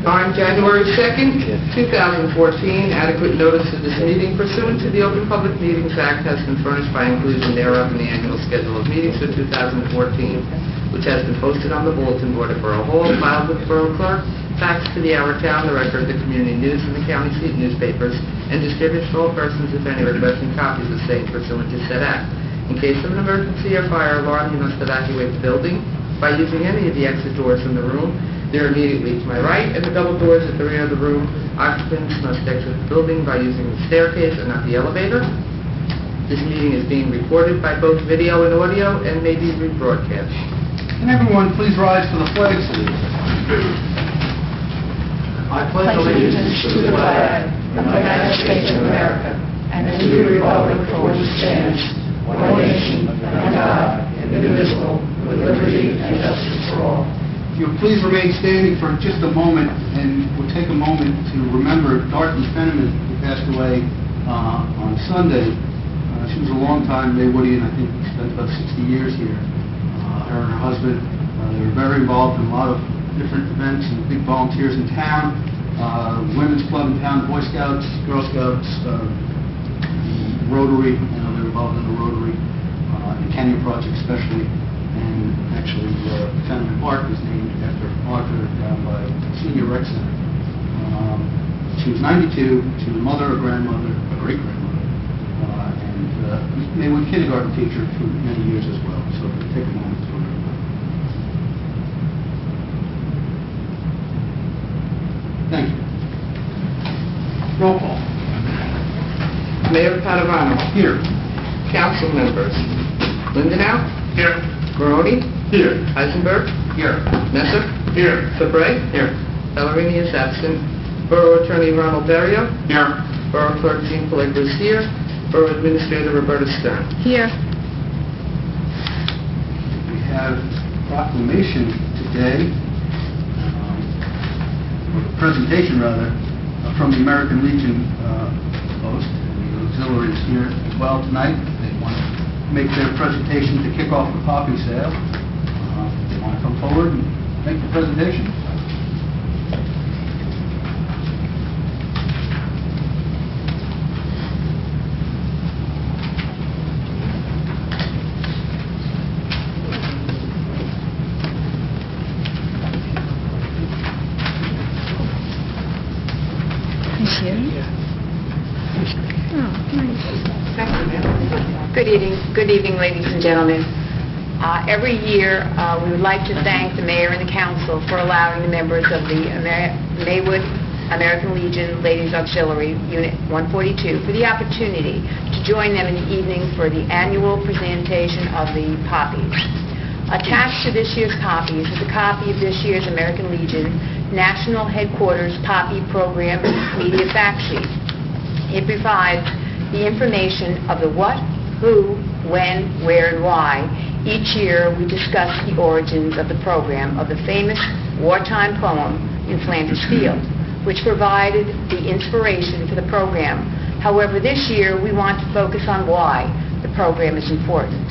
On January 2nd, 2014, adequate notice of this meeting pursuant to the Open Public Meetings Act has been furnished by inclusion thereof in the annual schedule of meetings for 2014, which has been posted on the bulletin board at Borough Hall, filed with the Borough Clerk, faxed to the Our Town, the Record, the Community News, and the County Seat newspapers, and distributed to all persons, if any, requesting copies of same pursuant to said act. In case of an emergency or fire alarm, you must evacuate the building by using any of the exit doors in the room. They're immediately to my right, and the double doors at the rear of the room. Occupants must exit the building by using the staircase and not the elevator. This meeting is being recorded by both video and audio and may be rebroadcast. Can everyone please rise for the flag salute? I pledge allegiance to the flag of the United States of America and to the republic for which it stands, one nation, under God, indivisible, with liberty and justice for all. If you'll please remain standing for just a moment, and we'll take a moment to remember Dorothy Fenneman, who passed away on Sunday. She was a long-time Maywoodian. I think spent about 60 years here. Her and her husband, they were very involved in a lot of different events and big volunteers in town. Women's Club in town, Boy Scouts, Girl Scouts, the Rotary. They were involved in the Rotary, the Canyon Project especially. And actually, Fenneman Park was named after Arthur down by Senior Rec Center. She was 92. She was a mother, a grandmother, a great-grandmother, and Maywood kindergarten teacher for many years as well. So we'll take a moment to remember. Thank you. Roll call. Mayor Padovano. Here. Council members. Lindenau. Here. Maroney. Here. Eisenberg. Here. Messer. Here. Fabre. Here. Ballerini is absent. Borough Attorney Ronald Berrio. Here. Borough Clerk Jean Pellegro is here. Borough Administrator Roberta Stern. Here. We have proclamation today, or a presentation rather, from the American Legion Post. The auxiliary is here as well tonight. They want to make their presentation to kick off the poppy sale. They want to come forward and make the presentation. Good evening, ladies and gentlemen. Every year, we would like to thank the mayor and the council for allowing the members of the Maywood American Legion Ladies Auxiliary Unit 142 for the opportunity to join them in the evening for the annual presentation of the poppies. Attached to this year's poppies is a copy of this year's American Legion National Headquarters Poppy Program Media Fact Sheet. It provides the information of the what, who, when, where, and why. Each year, we discuss the origins of the program of the famous wartime poem in Flanders Field, which provided the inspiration for the program. However, this year, we want to focus on why the program is important.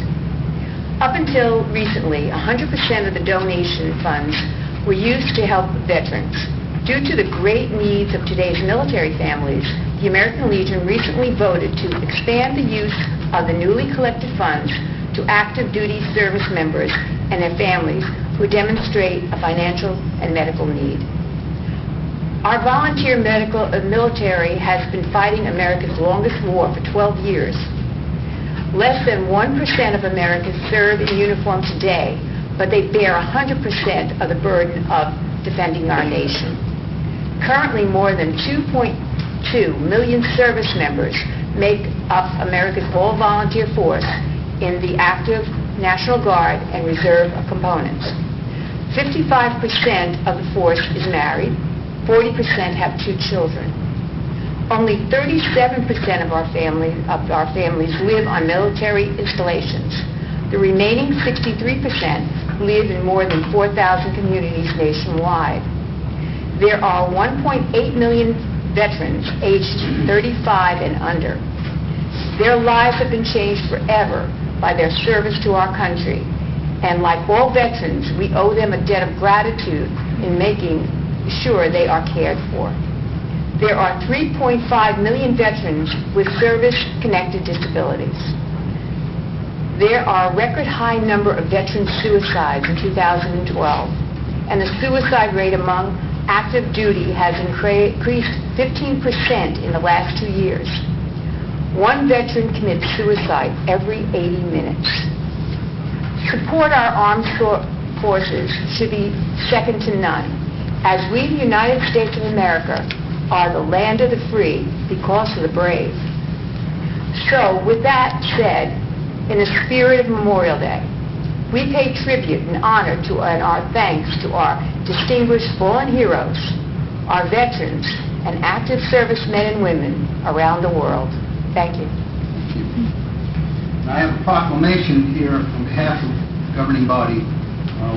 Up until recently, 100% of the donation funds were used to help veterans. Due to the great needs of today's military families, the American Legion recently voted to expand the use of the newly collected funds to active duty service members and their families who demonstrate a financial and medical need. Our volunteer military has been fighting America's longest war for 12 years. Less than 1% of Americans serve in uniform today, but they bear 100% of the burden of defending our nation. Currently, more than 2.2 million service members make up America's all-volunteer force in the active National Guard and Reserve components. 55% of the force is married, 40% have 2 children. Only 37% of our families live on military installations. The remaining 63% live in more than 4,000 communities nationwide. There are 1.8 million veterans aged 35 and under. Their lives have been changed forever by their service to our country. And like all veterans, we owe them a debt of gratitude in making sure they are cared for. There are 3.5 million veterans with service-connected disabilities. There are a record high number of veteran suicides in 2012, and the suicide rate among active duty has increased 15% in the last 2 years. One veteran commits suicide every 80 minutes. Support our armed forces should be second to none, as we, the United States of America, are the land of the free because of the brave. So, with that said, in the spirit of Memorial Day, we pay tribute and honor to and our thanks to our distinguished fallen heroes, our veterans, and active servicemen and women around the world. Thank you. I have a proclamation here on behalf of the governing body,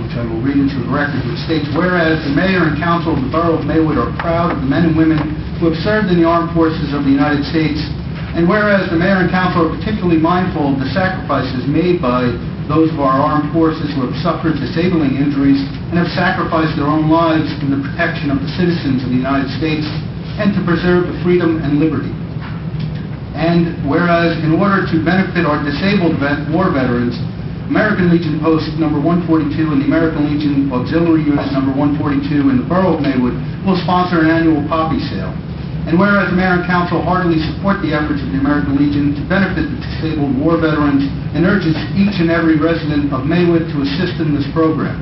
which I will read into the record, which states, whereas the mayor and council of the Borough of Maywood are proud of the men and women who have served in the armed forces of the United States, and whereas the mayor and council are particularly mindful of the sacrifices made by those of our armed forces who have suffered disabling injuries and have sacrificed their own lives in the protection of the citizens of the United States and to preserve the freedom and liberty. And whereas in order to benefit our disabled war veterans, American Legion Post number 142 and the American Legion Auxiliary Unit number 142 in the Borough of Maywood will sponsor an annual poppy sale. And whereas the Mayor and Council heartily support the efforts of the American Legion to benefit the disabled war veterans and urges each and every resident of Maywood to assist in this program.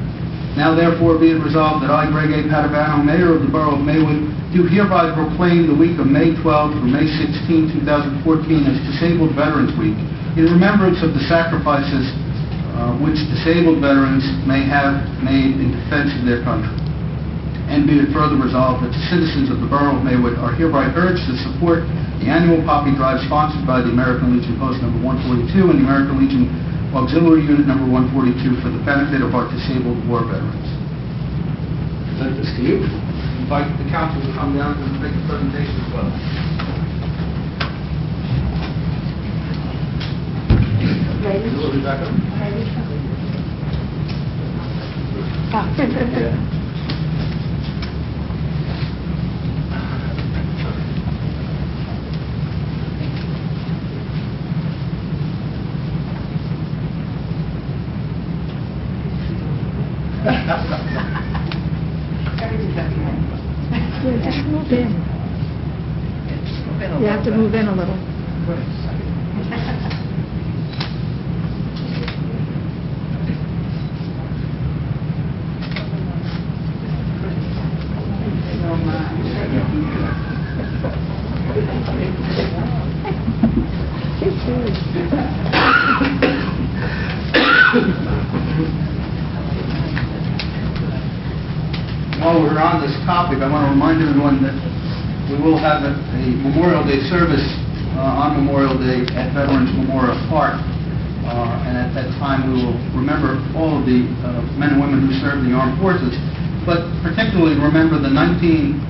Now therefore be it resolved that I, Greg A. Padavano, Mayor of the Borough of Maywood, do hereby proclaim the week of May 12 through May 16, 2014 as Disabled Veterans Week in remembrance of the sacrifices which disabled veterans may have made in defense of their country. And be it further resolved that the citizens of the Borough of Maywood are hereby urged to support the annual poppy drive sponsored by the American Legion Post number 142 and the American Legion Auxiliary Unit number 142 for the benefit of our disabled war veterans. I present this to you. I invite the council to come down and make a presentation as well. Ready? A little bit back up. Ready? Yeah, just move in. You have to move in a little. While we're on this topic, I want to remind everyone that we will have a Memorial Day service on Memorial Day at Veterans Memorial Park. And at that time, we will remember all of the men and women who served in the armed forces, but particularly remember the 19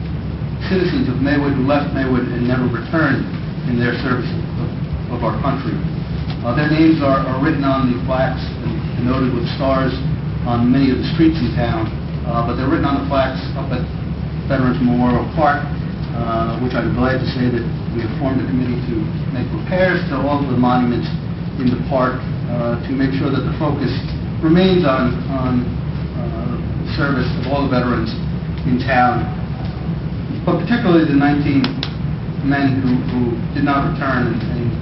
citizens of Maywood who left Maywood and never returned in their service of our country. Their names are written on the plaques and noted with stars on many of the streets in town. But they're written on the plaques up at Veterans Memorial Park, which I'm glad to say that we have formed a committee to make repairs to all of the monuments in the park to make sure that the focus remains on service of all the veterans in town, but particularly the 19 men who did not return. And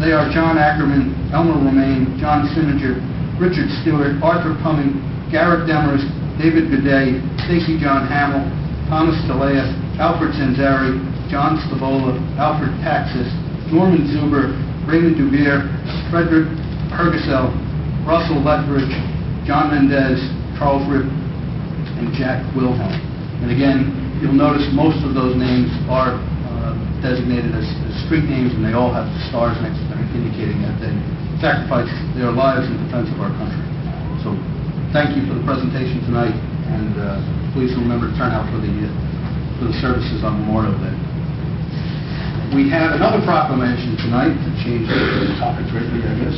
they are John Ackerman, Elmer Romaine, John Sininger, Richard Stewart, Arthur Cumming, Garrett Demers, David Godet, Stacy John Hamill, Thomas Talea, Alfred Sanzari, John Stavola, Alfred Taxis, Norman Zuber, Raymond Duvier, Frederick Hergesell, Russell Lethbridge, John Mendez, Charles Ripp, and Jack Wilhelm. And again, you'll notice most of those names are designated as street names, and they all have stars next to them indicating that they sacrificed their lives in defense of our country. So thank you for the presentation tonight, and please remember to turn out for the services on Memorial Day. We have another proclamation tonight to change the topic greatly, I guess,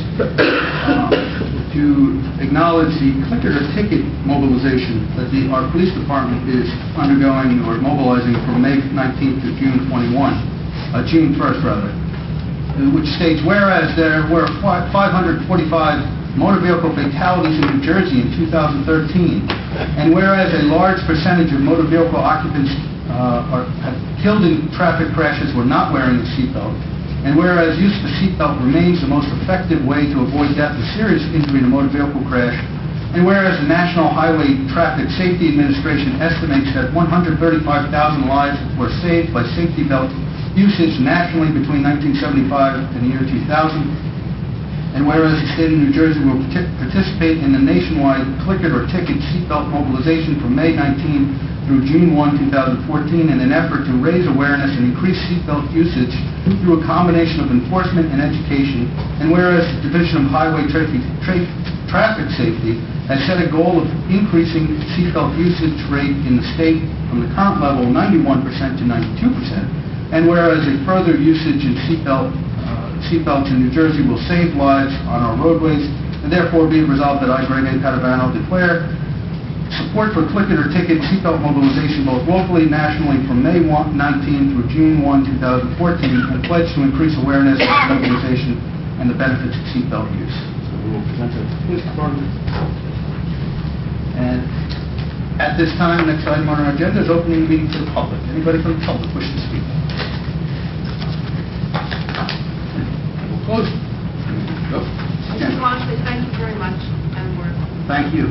to acknowledge the clicker ticket mobilization that our police department is undergoing or mobilizing from May 19th to June June 1st rather, which states, whereas there were 545 motor vehicle fatalities in New Jersey in 2013, and whereas a large percentage of motor vehicle occupants killed in traffic crashes were not wearing a seatbelt, and whereas use of the seatbelt remains the most effective way to avoid death or serious injury in a motor vehicle crash, and whereas the National Highway Traffic Safety Administration estimates that 135,000 lives were saved by safety belt usage nationally between 1975 and the year 2000, and whereas the state of New Jersey will participate in the nationwide clicker or ticket seatbelt mobilization from May 19 through June 1, 2014, in an effort to raise awareness and increase seatbelt usage through a combination of enforcement and education, and whereas the Division of Highway Traffic Safety has set a goal of increasing seatbelt usage rate in the state from the current level of 91% to 92%, and whereas a further usage in seatbelts in New Jersey will save lives on our roadways, and therefore be it resolved that I, Greg A. Padavano, declare support for clicker or ticket seatbelt mobilization both locally and nationally from May 19 through June 1, 2014, and pledge to increase awareness of mobilization and the benefits of seatbelt use. So we will present to the police department. And at this time, next item on our agenda is opening the meeting to the public. Anybody from the public wish to speak? We'll close. Go. I just want to say thank you very much, and we're... Thank you.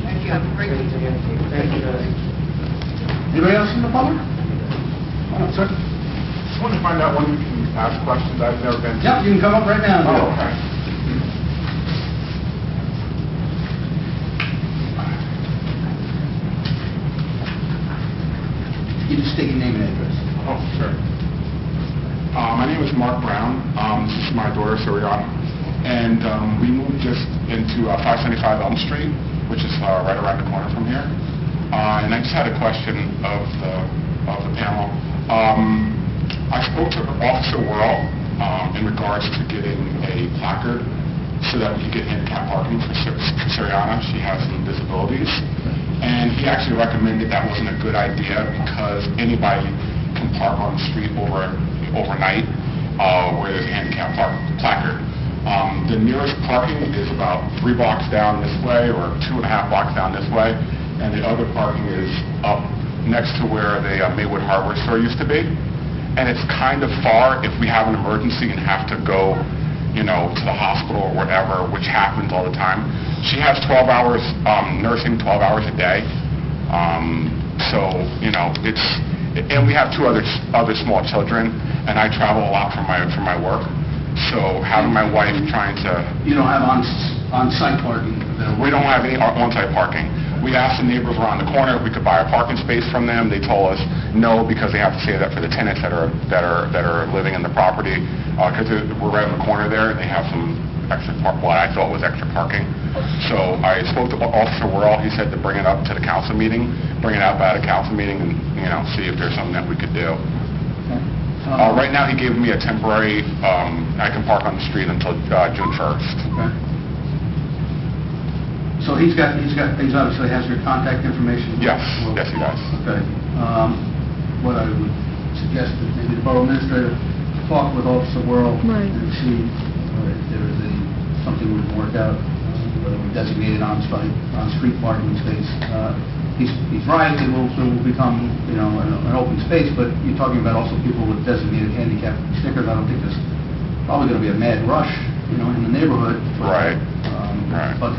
Thank you. Have a great weekend. Thank you. Anybody else in the public? Sir? Just want to find out when you can ask questions. I've never been to... Yep, you can come up right now. Oh, okay. You just state your name and address. Oh, sure. My name is Mark Brown. This is my daughter, Suriana. And we moved just into 575 Elm Street, which is right around the corner from here. And I just had a question of the panel. I spoke to Officer Worrell in regards to getting a placard so that we could get handicap parking for Suriana. She has some disabilities. And he actually recommended that wasn't a good idea because anybody can park on the street overnight where there's a handicap placard. The nearest parking is about 3 blocks down this way or 2.5 blocks down this way, and the other parking is up next to where the Maywood hardware store used to be. And it's kind of far if we have an emergency and have to go, to the hospital or whatever, which happens all the time. She has 12 hours nursing, 12 hours a day. So, and we have 2 other small children, and I travel a lot for my work. So having my wife trying to... You don't have on-site parking? We don't have any on-site parking. We asked the neighbors around the corner if we could buy a parking space from them. They told us no, because they have to say that for the tenants that are living in the property, because we're right on the corner there, and they have some extra what I thought was extra parking. So I spoke to Officer Worrell. He said to bring it up to the council meeting, bring it up at a council meeting, and see if there's something that we could do. Right now, he gave me a temporary, I can park on the street until June 1st. Okay. So he obviously has your contact information? Yes, yes he does. Okay. What I would suggest is maybe the borough administrator talk with Officer Worrell and see if there is something we can work out, whether we designate an on-street parking space. He's right, it will become, an open space, but you're talking about also people with designated handicap stickers. I don't think there's probably going to be a mad rush, in the neighborhood. Right. Right. But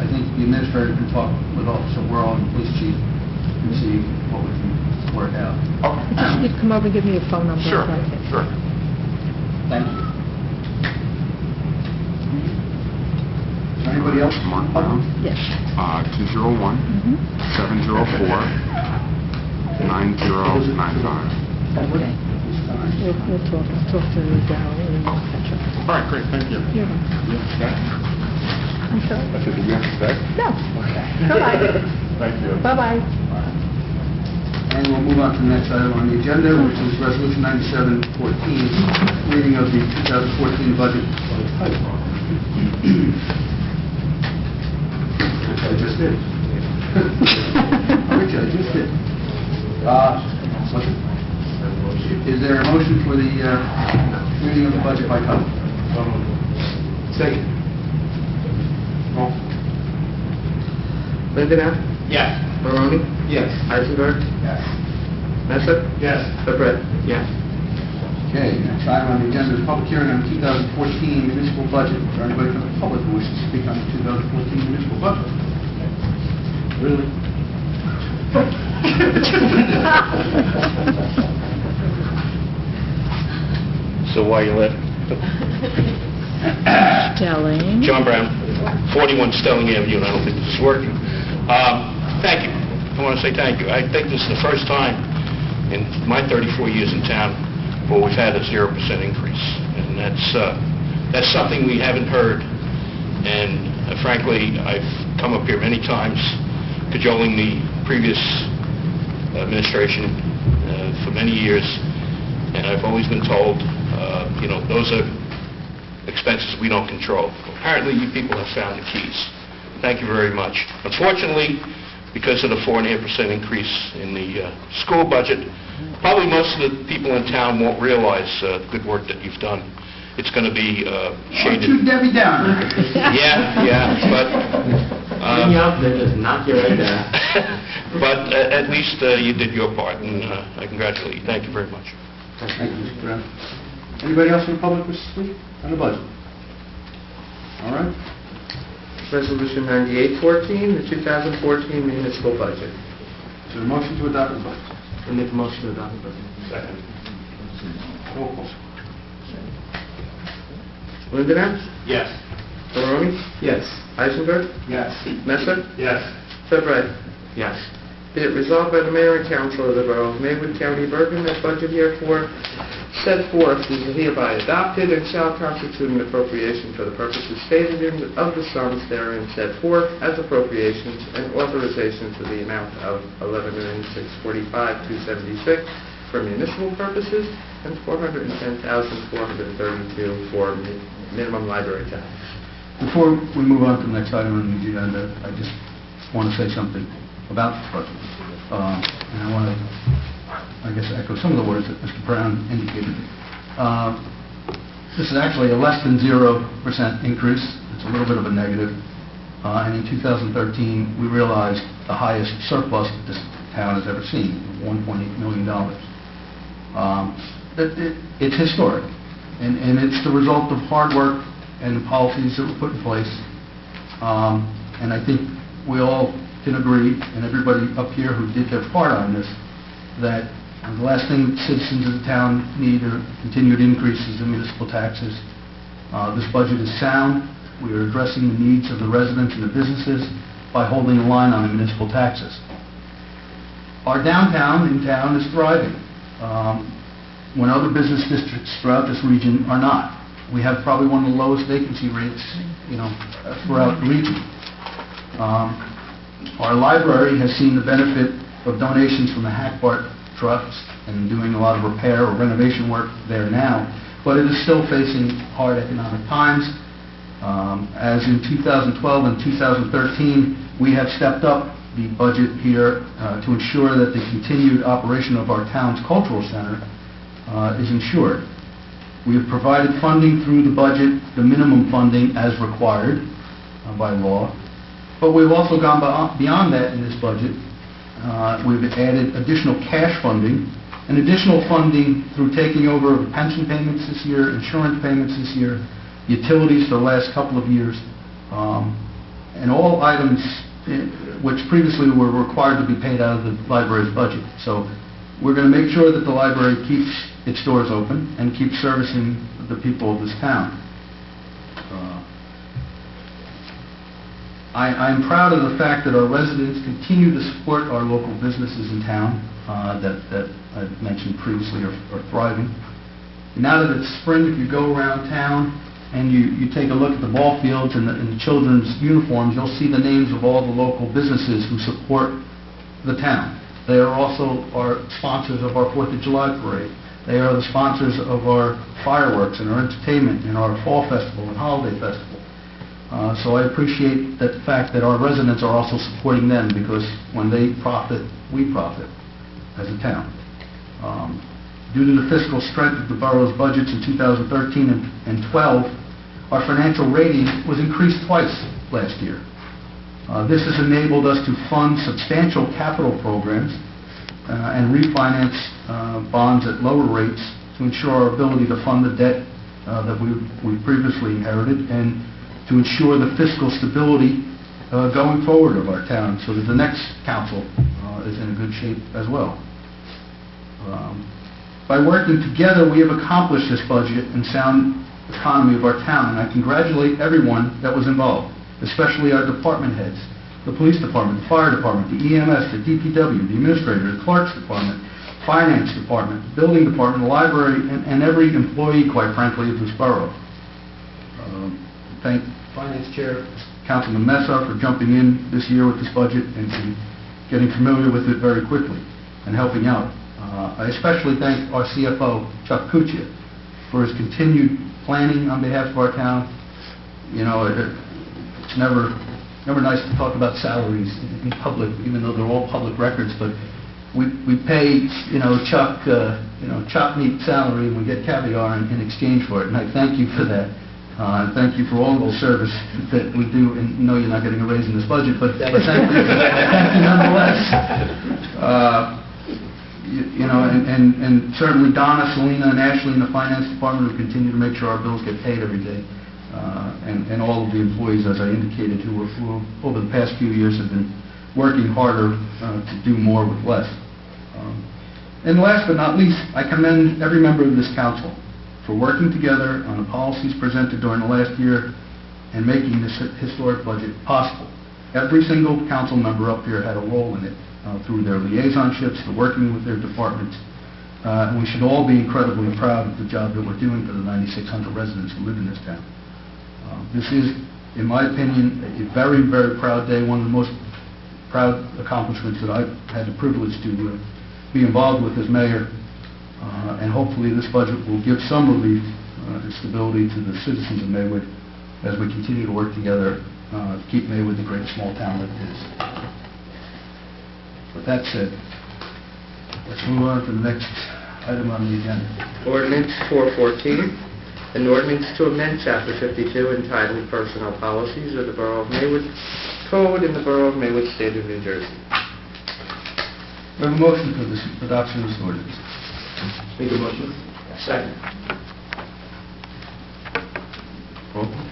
I think the administrator can talk with Officer Worrell and the police chief and see what we can work out. Okay. You'd come over and give me your phone number. Sure, sure. Thank you. Is there anybody else? Mark Brown. Yes. 201-704-9095. Okay. We'll talk. I'll talk to Darrell, etc. All right, great, thank you. You're welcome. You have to stay? I'm sorry? I said, do you have to stay? No. Okay. Bye-bye. Thank you. Bye-bye. All And we'll move on to the next item on the agenda, which is Resolution 9714, reading of the 2014 budget by title. Which I just did. Which I just did. Is there a motion for the reading of the budget by title? Second. Roll. Lindenau? Yes. Barone? Yes. Eisenberg? Yes. Messer? Yes. Surratt? Yes. Okay, next item on the agenda is public hearing on 2014 municipal budget. Is there anybody from the public who wishes to speak on the 2014 municipal budget? Really? So why you left? Stelling. John Brown, 41 Stelling Avenue, and I don't think this is working. Thank you. I want to say thank you. I think this is the first time in my 34 years in town where we've had a 0% increase, and that's something we haven't heard. And frankly, I've come up here many times cajoling the previous administration for many years, and I've always been told, those are expenses we don't control. Apparently, you people have found the keys. Thank you very much. Unfortunately, because of the 4.5% increase in the school budget, probably most of the people in town won't realize the good work that you've done. It's going to be shaded. Aren't you Debbie Downer? Yeah, but... Just knock you right down. But at least you did your part, and I congratulate you. Thank you very much. Thank you, Mr. Brown. Anybody else from the public wish to speak on the budget? All right. Resolution 9814, the 2014 municipal budget. Is there a motion to adopt the budget? I make a motion to adopt the budget. Second. Roll call. Lindenau? Yes. Barone? Yes. Eisenberg? Yes. Messer? Yes. Surratt? Yes. Be it resolved by the Mayor and Council of the Borough of Maywood, County of Bergen, that budget herefore set forth is hereby adopted and shall constitute an appropriation for the purposes stated of the sums therein set forth as appropriations and authorizations to the amount of $11,645,276 for municipal purposes and $410,432 for minimum library tax. Before we move on to the next item on the agenda, I just want to say something about the budget. And I want to, echo some of the words that Mr. Brown indicated. This is actually a less than 0% increase. It's a little bit of a negative. And in 2013, we realized the highest surplus that this town has ever seen, $1.8 million. It's historic. And it's the result of hard work and the policies that were put in place. And I think we all can agree, and everybody up here who did their part on this, that the last thing citizens of the town need are continued increases in municipal taxes. This budget is sound. We are addressing the needs of the residents and the businesses by holding the line on the municipal taxes. Our downtown in town is thriving, when other business districts throughout this region are not. We have probably one of the lowest vacancy rates, throughout the region. Our library has seen the benefit of donations from the Hack Bart trucks and doing a lot of repair or renovation work there now, but it is still facing hard economic times. As in 2012 and 2013, we have stepped up the budget here to ensure that the continued operation of our town's cultural center is ensured. We have provided funding through the budget, the minimum funding as required by law, but we've also gone beyond that in this budget. We've added additional cash funding and additional funding through taking over the pension payments this year, insurance payments this year, utilities for the last couple of years, and all items which previously were required to be paid out of the library's budget. So we're going to make sure that the library keeps its doors open and keeps servicing the people of this town. I'm proud of the fact that our residents continue to support our local businesses in town that I've mentioned previously are thriving. And now that it's spring, if you go around town and you take a look at the ball fields and the children's uniforms, you'll see the names of all the local businesses who support the town. They are also our sponsors of our 4th of July parade. They are the sponsors of our fireworks and our entertainment and our fall festival and holiday festival. So I appreciate the fact that our residents are also supporting them, because when they profit, we profit as a town. Due to the fiscal strength of the borough's budgets in 2013 and 12, our financial rating was increased twice last year. This has enabled us to fund substantial capital programs and refinance bonds at lower rates to ensure our ability to fund the debt that we previously inherited, and to ensure the fiscal stability going forward of our town, so that the next council is in a good shape as well. By working together, we have accomplished this budget and sound economy of our town, and I congratulate everyone that was involved, especially our department heads, the police department, the fire department, the EMS, the DPW, the administrator, the clerk's department, finance department, the building department, the library, and every employee, quite frankly, of this borough. Thank Finance Chair Councilman Mesa for jumping in this year with this budget and getting familiar with it very quickly and helping out. I especially thank our CFO, Chuck Kuchia, for his continued planning on behalf of our town. You know, it's never nice to talk about salaries in public, even though they're all public records, but we pay, Chuck, chop meat salary, and we get caviar in exchange for it, and I thank you for that. And thank you for all of the service that we do, and no, you're not getting a raise in this budget, but thank you, thank you nonetheless. And certainly Donna, Selena, and Ashley in the finance department, who continue to make sure our bills get paid every day. And all of the employees, as I indicated, who over the past few years have been working harder to do more with less. And last but not least, I commend every member of this council for working together on the policies presented during the last year and making this historic budget possible. Every single council member up here had a role in it, through their liaisonships, to working with their departments. And we should all be incredibly proud of the job that we're doing for the 9,600 residents who live in this town. This is, in my opinion, a very, very proud day, one of the most proud accomplishments that I've had the privilege to be involved with as mayor. And hopefully this budget will give some relief and stability to the citizens of Maywood as we continue to work together to keep Maywood the great small town that it is. With that said, let's move on to the next item on the agenda. Ordinance 414, an ordinance to amend Chapter 52 entitled Personnel Policies of the Borough of Maywood Code in the Borough of Maywood, State of New Jersey. We have a motion for this adoption of this ordinance. Make a motion. Second. Roll call.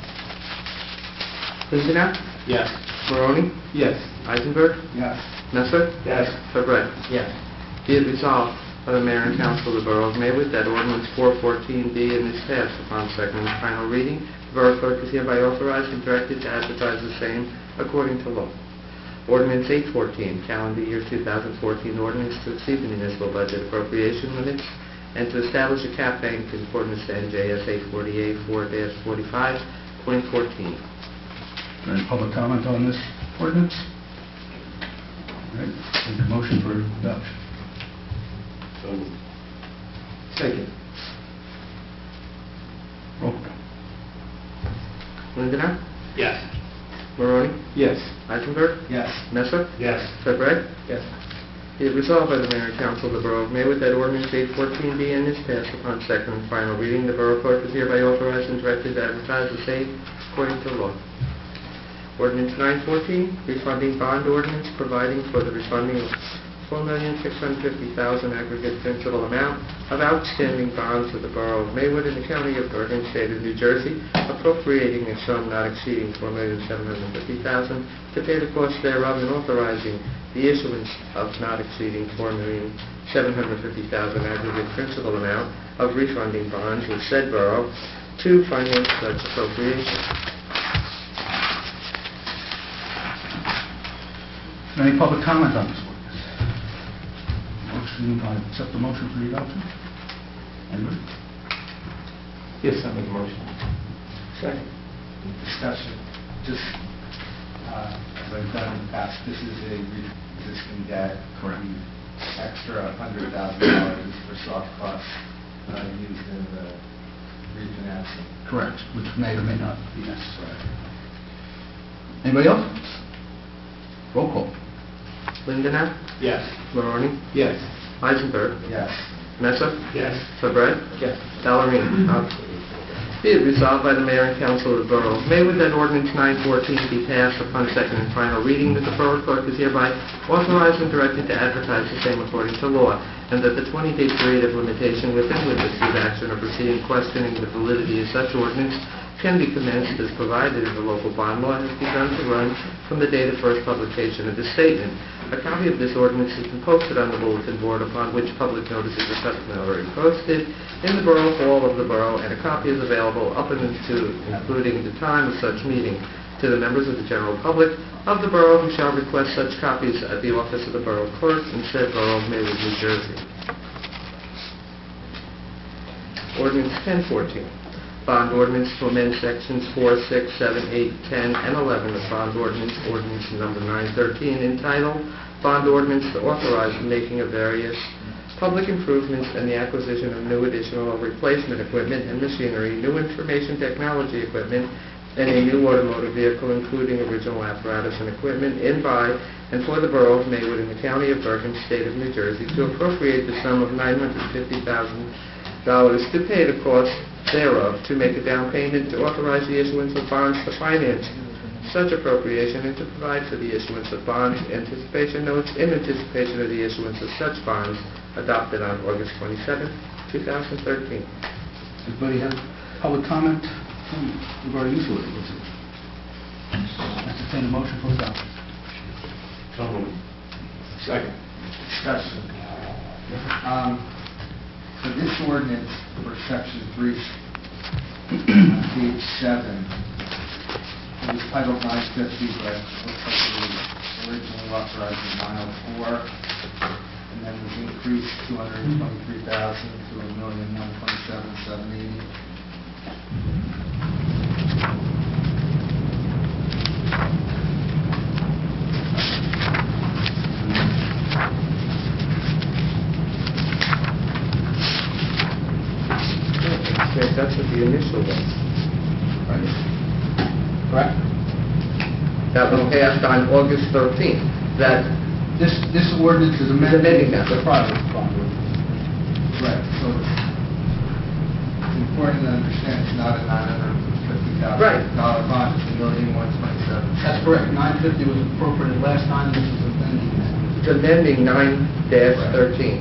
Kuzma? Yes. Maroney? Yes. Eisenberg? Yes. Messer? Yes. Fabrett? Yes. Be it resolved by the Mayor and Council of the Borough of Maywood that Ordinance 414 be and is passed upon second and final reading. The Borough Clerk is hereby authorized and directed to advertise the same according to law. Ordinance 814, calendar year 2014 ordinance to exceed the municipal budget appropriation limits and to establish a cap bank in accordance to NJSA 48-4-45.14. Any public comment on this ordinance? All right, take a motion for adoption. Second. Roll call. Lindenau? Yes. Maroney? Yes. Eisenberg? Yes. Messer? Yes. Fabrett? Yes. Be it resolved by the Mayor and Council of the Borough of Maywood that Ordinance 814 be and is passed upon second and final reading. The Borough Clerk is hereby authorized and directed to advertise the same according to law. Ordinance 914, refunding bond ordinance providing for the refunding of $4,650,000 aggregate principal amount of outstanding bonds of the Borough of Maywood in the County of Bergen, State of New Jersey, appropriating a sum not exceeding $4,750,000 to pay the cost thereof, and authorizing the issuance of not exceeding $4,750,000 aggregate principal amount of refunding bonds with said borough to finance such appropriation. Any public comment on this ordinance? Motion, I accept the motion for the adoption. Anybody? Yes, I make a motion. Second. Discussion. Just, as I've done in the past, this is a existing debt. Correct. extra $100,000 for soft costs used in the region absent. Correct, which may or may not be necessary. Anybody else? Roll call. Lindenau, Yes. Maroni, Yes. Eisenberg, Yes. Mesa, Yes. Surratt, Yes. Ballerina. Be it resolved by the Mayor and Council of the Borough of Maywood that ordinance 914 be passed upon second and final reading, that the Borough Clerk is hereby authorized and directed to advertise the same according to law, and that the 20-day period of limitation within which the receive action or proceeding questioning the validity of such ordinance can be commenced as provided in the local bond law has begun to run from the date of first publication of this statement. A copy of this ordinance has been posted on the bulletin board upon which public notices are customarily posted in the Borough Hall of the Borough, and a copy is available up and into, including the time of such meeting, to the members of the general public of the Borough who shall request such copies at the office of the Borough Clerk in said Borough of Maywood, New Jersey. Ordinance 1014. Bond ordinance to amend sections 4, 6, 7, 8, 10, and 11 of bond ordinance number 913, entitled Bond Ordinance to authorize the making of various public improvements and the acquisition of new additional or replacement equipment and machinery, new information technology equipment, and a new automotive vehicle, including original apparatus and equipment, in, by, and for the Borough of Maywood in the County of Bergen, State of New Jersey, to appropriate the sum of $950,000 to pay the cost thereof, to make a down payment, to authorize the issuance of bonds to finance such appropriation, and to provide for the issuance of bonds, anticipation notes in anticipation of the issuance of such bonds, adopted on August 27, 2013. Anybody have public comment regarding this ordinance? Entertain a motion for adoption. Second. Discussion. So this ordinance for section 3, page 7, it was titled 950, but it looks like it was originally authorized in 904, and then was increased $223,000 to $1,127,780. Okay, that's what the initial was. Right. Correct? That was passed on August 13th. That This ordinance is amending amending that. the private bond ordinance. Right, so it's important to understand it's not a $950,000 Right. bond, it's $1,127,000. That's correct. 950 was appropriated last time, this is amending that. it's amending 9-13.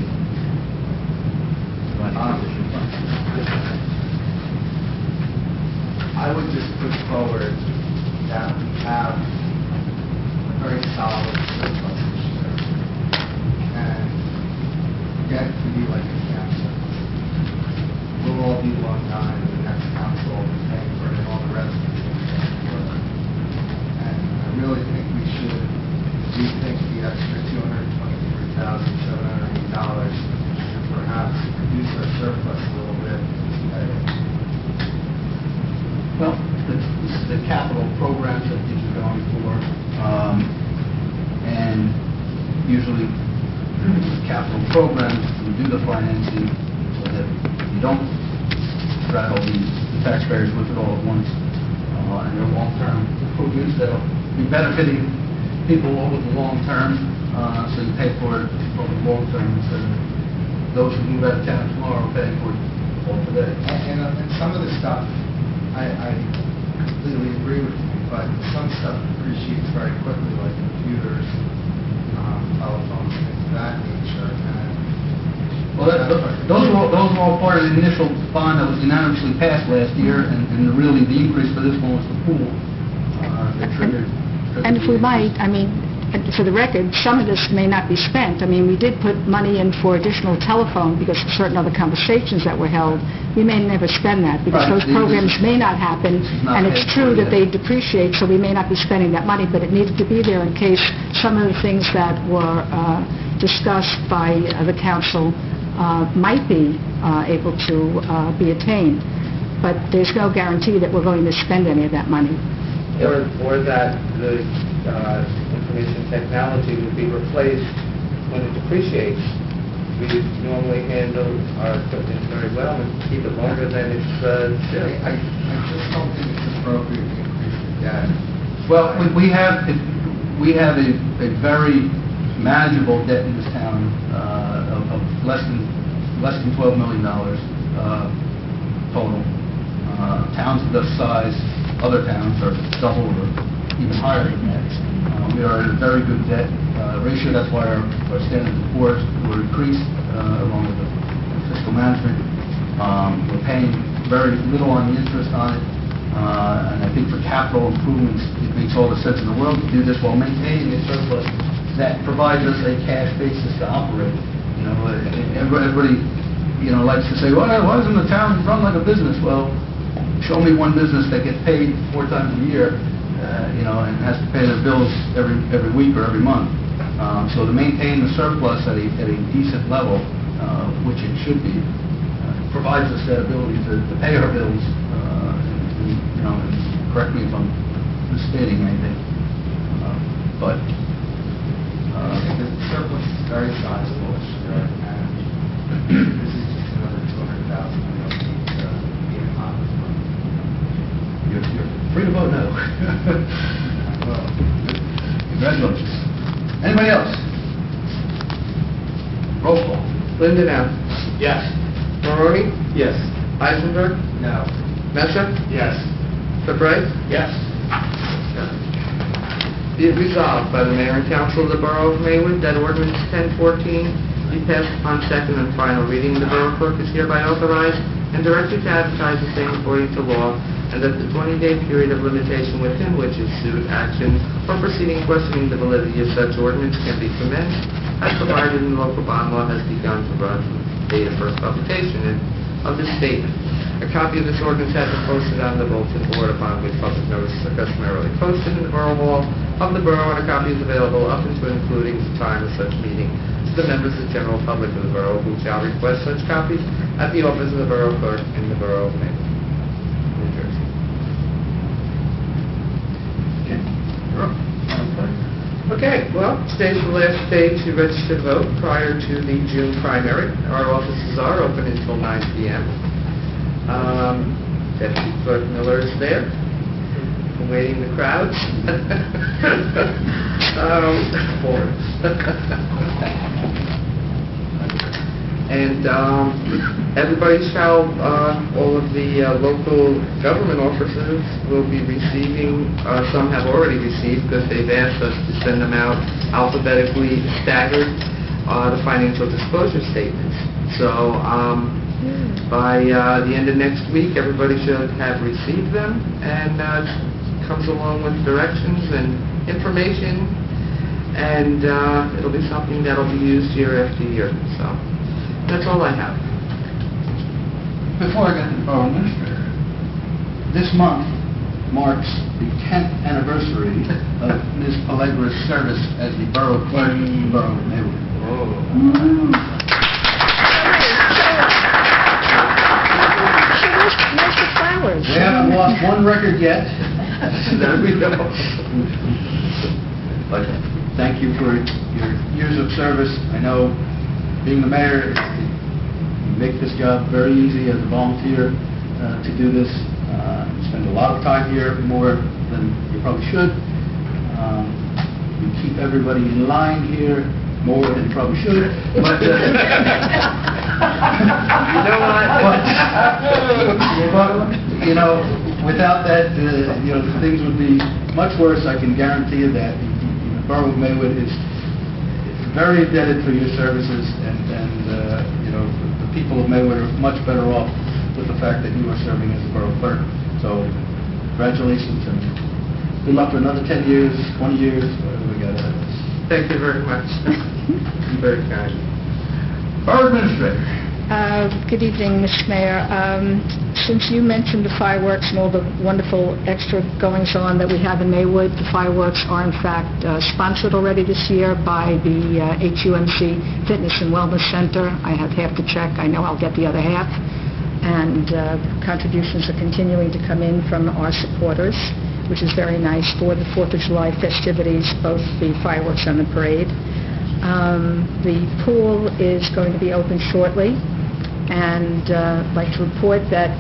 I would just put forward that we have a very solid surplus this year. And get to be like a cancer. We'll all be long gone, and the next council will be paying for it, and all the residents will be paying for it. And I really think we should rethink the extra $223,780 and perhaps reduce our surplus a little bit. Well, this is the capital programs that these are going for, and usually with capital programs, we do the financing so that you don't straddle the taxpayers with it all at once, and they're long-term improvements that'll be benefiting people over the long term, so you pay for it over the long term instead of those who move out of town tomorrow paying for it all today. And some of the stuff, I completely agree with you, but some stuff depreciates very quickly, like computers, telephones, things of that nature. Well, those were all part of the initial bond that was unanimously passed last year, and really the increase for this one was the pool that triggered. And if we might, I mean, for the record, some of this may not be spent. I mean, we did put money in for additional telephone because of certain other conversations that were held. We may never spend that because Right. those programs may not happen, not and it's paid true for that yet. they depreciate, so we may not be spending that money, but it needed to be there in case some of the things that were discussed by the council might be able to be attained. But there's no guarantee that we're going to spend any of that money. Or that the information technology would be replaced when it depreciates we normally handle our equipment very well and keep it longer than it's due. I just don't think it's appropriate to increase the debt. Well, we have a very manageable debt in this town of less than $12 million total. Towns of this size, other towns are double or even higher than that. We are at a very good debt ratio. That's why our standard of poor were increased along with the fiscal management. We're paying very little on the interest on it. And I think for capital improvements, it makes all the sense in the world to do this while maintaining a surplus that provides us a cash basis to operate. You know, everybody, likes to say, well, why doesn't the town run like a business? Well, show me one business that gets paid 4 times a year, and has to pay their bills every week or every month. So to maintain the surplus at a decent level, which it should be, provides us that ability to pay our bills. Correct me if I'm misstating anything, but The surplus is very sizable this year, and this is just another $200,000 being accomplished. you're free to vote no. Well, Congratulations. Anybody else? Roll call. Lindenau. Yes. Maroni. yes. Eisenberg. No. Messer. Yes. Fabre. Yes. Be it resolved by the Mayor and Council of the Borough of Maywood that ordinance 1014 be passed upon second and final reading. The Borough Clerk is hereby authorized and directed to advertise the same according to law, and that the 20-day period of limitation within which is suit, action, or proceeding questioning the validity of such ordinance can be commenced, as provided in the local bond law, has begun to run from the date of first publication of this statement. A copy of this ordinance has been posted on the bulletin board upon which public notices are customarily posted in the Borough Hall of the Borough, and a copy is available up until including the time of such meeting to the members of the general public of the Borough, who shall request such copies at the office of the Borough Clerk in the Borough of Maywood, New Jersey. Okay. You're up. Okay, well, today's the last day to register to vote prior to the June primary. Our offices are open until 9 p.m. Deputy Clerk Miller is there, awaiting the crowds. And everybody shall, all of the local government officers will be receiving, some have already received because they've asked us to send them out alphabetically staggered, the financial disclosure statements. So by the end of next week, everybody should have received them, and it comes along with directions and information, and it'll be something that'll be used year after year. So that's all I have. Before I get to the Borough Administrator, this month marks the 10th anniversary of Ms. Pellegra's service as the Borough Clerk of the Borough of Maywood. Where's the flowers? We haven't lost one record yet. There we go. But thank you for your years of service. I know being the mayor, you make this job very easy as a volunteer to do this. You spend a lot of time here, more than you probably should. You keep everybody in line here, more than you probably should. But You know what? But without that, things would be much worse. I can guarantee you that. The Borough of Maywood is very indebted for your services, and the people of Maywood are much better off with the fact that you are serving as a Borough Clerk. So, congratulations, and good luck for another 10 years, 20 years, whatever we got ahead of us. Thank you very much. You're very kind. Borough Administrator. Good evening, Mr. Mayor. Since you mentioned the fireworks and all the wonderful extra goings-on that we have in Maywood, the fireworks are in fact sponsored already this year by the HUMC Fitness and Wellness Center. I have half the check. I know I'll get the other half. And contributions are continuing to come in from our supporters, which is very nice for the 4th of July festivities, both the fireworks and the parade. The pool is going to be open shortly, and I'd like to report that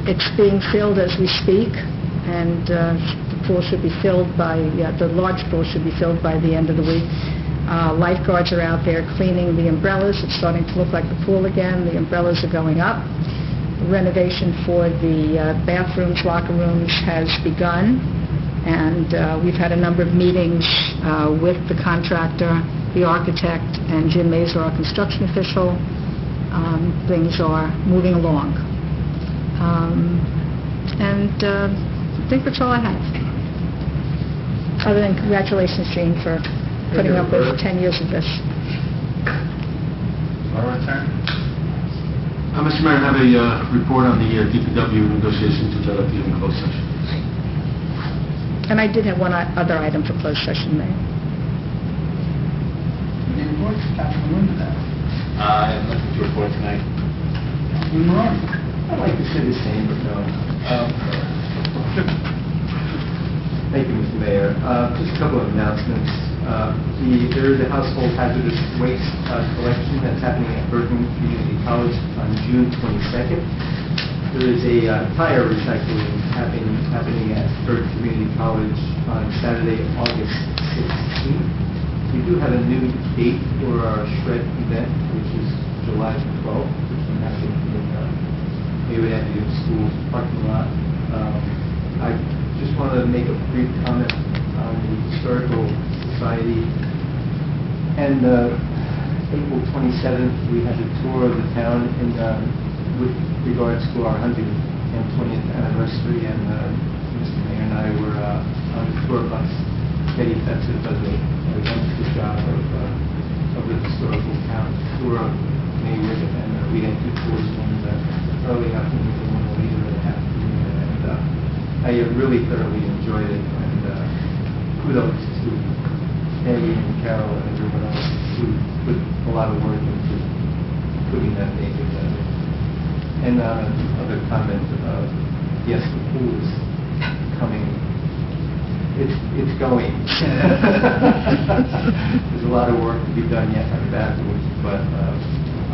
it's being filled as we speak, and the pool should be filled by, the large pool should be filled by the end of the week. Lifeguards are out there cleaning the umbrellas. It's starting to look like the pool again. The umbrellas are going up. Renovation for the bathrooms, locker rooms has begun, and we've had a number of meetings with the contractor, the architect, and Jim Mazer, our construction official. Things are moving along. I think that's all I have. Other than congratulations, Gene, for putting up with 10 years of this. Laura, turn. Mr. Mayor, I have a report on the DPW negotiations which I'd like to give in closed session. And I did have one other item for closed session, Mayor. Any reports? Councilman Linda. I have nothing to report tonight. Councilman Moran. I'd like to say the same, but no. Thank you, Mr. Mayor. Just a couple of announcements. There is a household hazardous waste collection that's happening at Bergen Community College on June 22nd. There is a tire recycling happening at Bergen Community College on Saturday, August 16th. We do have a new date for our shred event, which is July 12th, which will happen in Maywood Avenue School's parking lot. I just want to make a brief comment on the Historical Society. And April 27th, we had a tour of the town with regards to our 120th anniversary, and Mr. Mayor and I were on the tour bus. Betty Fetzer does a wonderful job of the historical town tour of Maywood, and we had two tours, one early afternoon and one later in the afternoon, and I really thoroughly enjoyed it, and kudos to Peggy and Carol and everyone else who put a lot of work into putting that day together. And other comment, yes, the pool is coming. It's going. There's a lot of work to be done yet on the bathrooms, but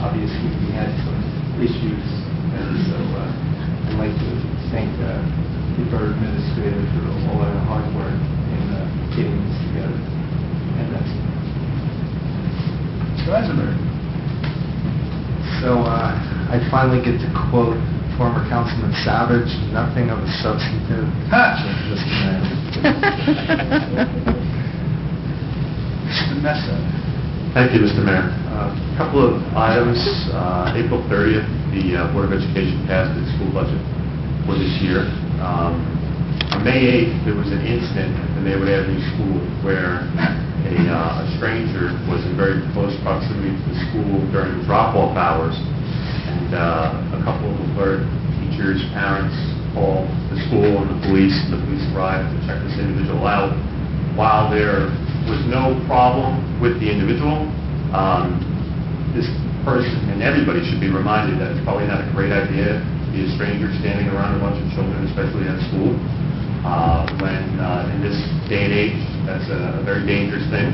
obviously we had some issues, and so I'd like to thank the borough administrator for all their hard work in getting this together. And that's it. Mr. Eisenberg. So I finally get to quote former Councilman Savage, nothing of a substantive change, Mr. Mayor. Mr. Messa. Thank you, Mr. Mayor. A couple of items. April 30th, the Board of Education passed its school budget for this year. On May 8th, there was an incident at the Maywood Avenue School where a stranger was in very close proximity to the school during drop-off hours, and a couple of alert teachers, parents called the school and the police arrived to check this individual out. While there was no problem with the individual, this person, and everybody should be reminded that it's probably not a great idea to be a stranger standing around a bunch of children, especially at school. When in this day and age, that's a very dangerous thing.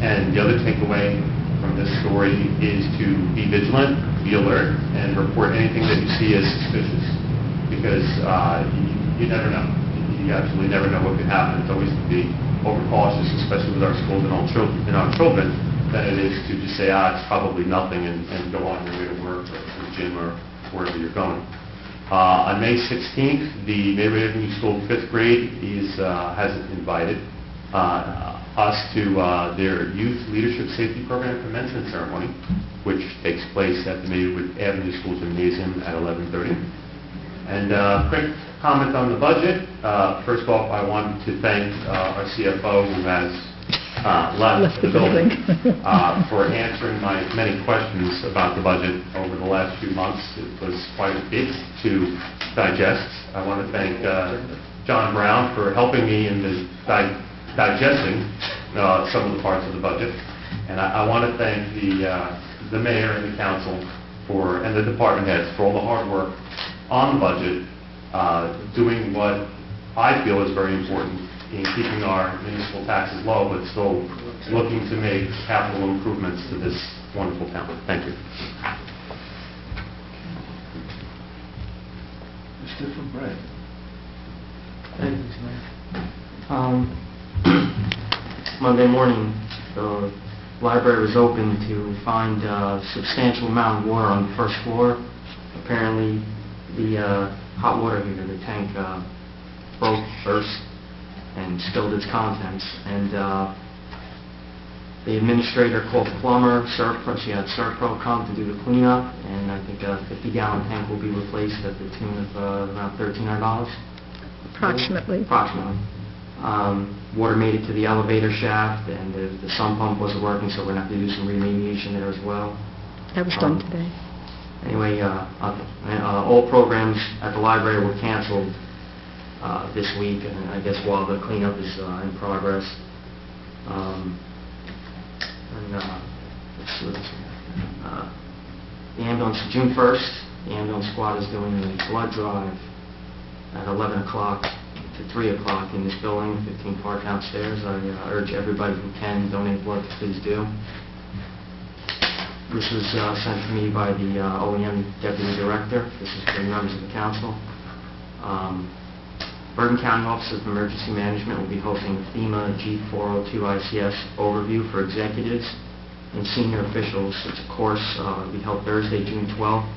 And the other takeaway from this story is to be vigilant, be alert, and report anything that you see as suspicious, because you never know. You absolutely never know what could happen. It's always to be overcautious, especially with our schools and our children, than it is to just say, it's probably nothing, and go on your way to work or to the gym or wherever you're going. On May 16th, the Maywood Avenue School 5th grade has invited us to their Youth Leadership Safety Program commencement ceremony, which takes place at the Maywood Avenue School Gymnasium at 11:30. And quick comment on the budget. First off, I wanted to thank our CFO, who has left the building, for answering my many questions about the budget over the last few months. It was quite a bit to digest. I want to thank John Brown for helping me in the digesting some of the parts of the budget. And I want to thank the mayor and the council and the department heads for all the hard work on the budget, doing what I feel is very important, in keeping our municipal taxes low, but still looking to make capital improvements to this wonderful town. Thank you. Mr. Fabray. Thanks, Mayor. Monday morning, the library was open to find a substantial amount of water on the first floor. Apparently, the hot water heater, the tank, broke first and spilled its contents. And the administrator called the plumber. She had Serpro come to do the cleanup, and I think a 50-gallon tank will be replaced at the tune of around $1,300. Approximately. Approximately. Water made it to the elevator shaft, and the sump pump wasn't working, so we're going to have to do some remediation there as well. That was done today. Anyway, all programs at the library were canceled this week, and I guess while the cleanup is in progress. The ambulance, June 1st, the ambulance squad is doing a blood drive at 11 o'clock to 3 o'clock in this building, 15 Park downstairs. I urge everybody who can donate blood to please do. This was sent to me by the OEM Deputy Director. This is for members of the council. Bergen County Office of Emergency Management will be hosting a FEMA G402 ICS overview for executives and senior officials. It's a course will be held Thursday, June 12th